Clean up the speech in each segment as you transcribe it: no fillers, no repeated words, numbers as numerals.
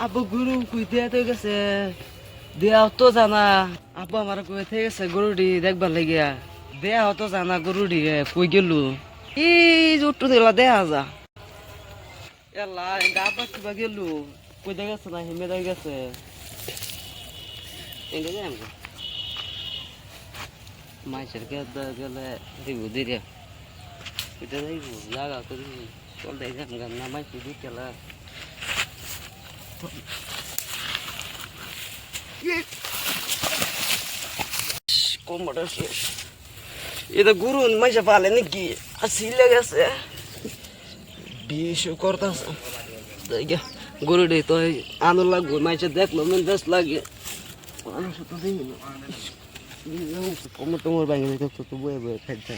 আব্বু গরু কই দেয়া তো গেছে দেয়া তো জানা আব্বু আমার কই থেকে গেছে গরুটি দেখবার লাগিয়া দেয়া তো জানা গরুটি কই গেল এই জুট্টু দিলা দেয়া যা এলা গা পাচ্ছিবা গেল কই দেখা গেছে না হিমে দেখা গেছে এনে যাই আমরা মাইসের গেলে দিব দিরে এটা যাইব জাগা করি চল দেখ না মাইসে দিকেলা কোমরটা শেষ এটা গরু মাইসা পালে নাকি আসিলে গেছে বিষ করতেছে গরুটি তো আনন্দ লাগবে মাইসা দেখলো মেন বেশ লাগে মানুষ তো দেখি না কোমর টোমর ভাঙে দেখতো তো বয়ে বয়ে খাইছে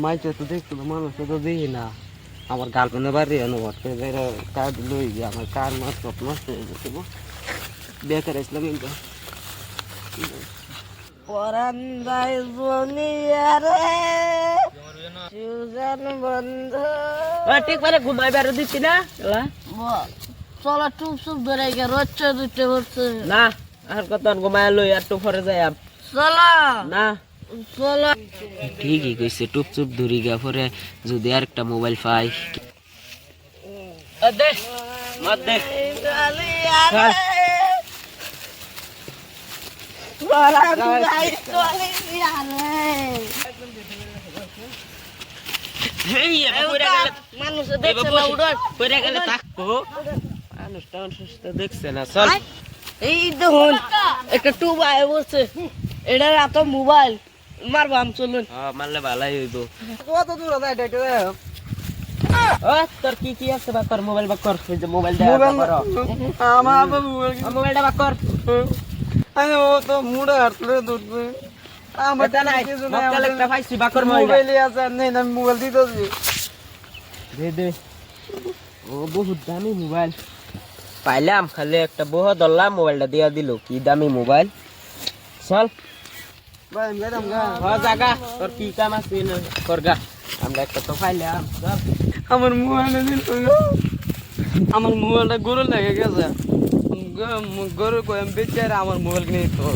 মাইসা তো দেখতো মানুষ তো দেখি না আমার গার্লফ্রেন্ডের বাড়ি অনুবাদ করে বেরো কার লই গিয়ে আমার কার মাছ সব নষ্ট হয়ে গেছে বেকার আসলাম কিন্তু পরান যাই বনিয়ারে সুজন বন্ধু ঠিক মানে ঘুমাই বেরো দিচ্ছি না চলা টুপ চুপ ধরে গে রচ্চা দুটো করছে না আর কত ঘুমাই লই আর টু পরে যাই চলা না চলা ঠিকই কইছে টুপ চুপ ধরি গা পরে যদি আরেকটা মোবাইল পাই দে মত দে মানুষ দেখছে না উড়ন পরে গেলে থাকবো মানুষটা দেখছে না চল এই দেখুন একটা টুব আয় বলছে এটা এত মোবাইল মারবাম চলুন মারলে ভালাই হইব কত দূর যায় এটা তোর কি কি আছে বা তোর মোবাইল বা কর ওই যে মোবাইল আমার মোবাইল মোবাইলটা বা কর আরে ও তো মুড়ে হাঁটলে ধরবে আমার এটা নাই মক্কেল একটা পাইছি বা কর মোবাইল আছে নেই না মোবাইল দিতেছি দে দে ও বহুত দামি মোবাইল পাইলাম খালি একটা বহু ধরলাম মোবাইলটা দিয়া দিল কি দামি মোবাইল চল ভাই ম্যাডাম গা জাগা তোর কি কাম আছে করগা আমরা একটা তো পাইলাম চল আমার মোবাইলটা দিল আমার মোবাইলটা গরু লেগে গেছে গরু কয়ে বেচারে আমার মোবাইল কিনে তো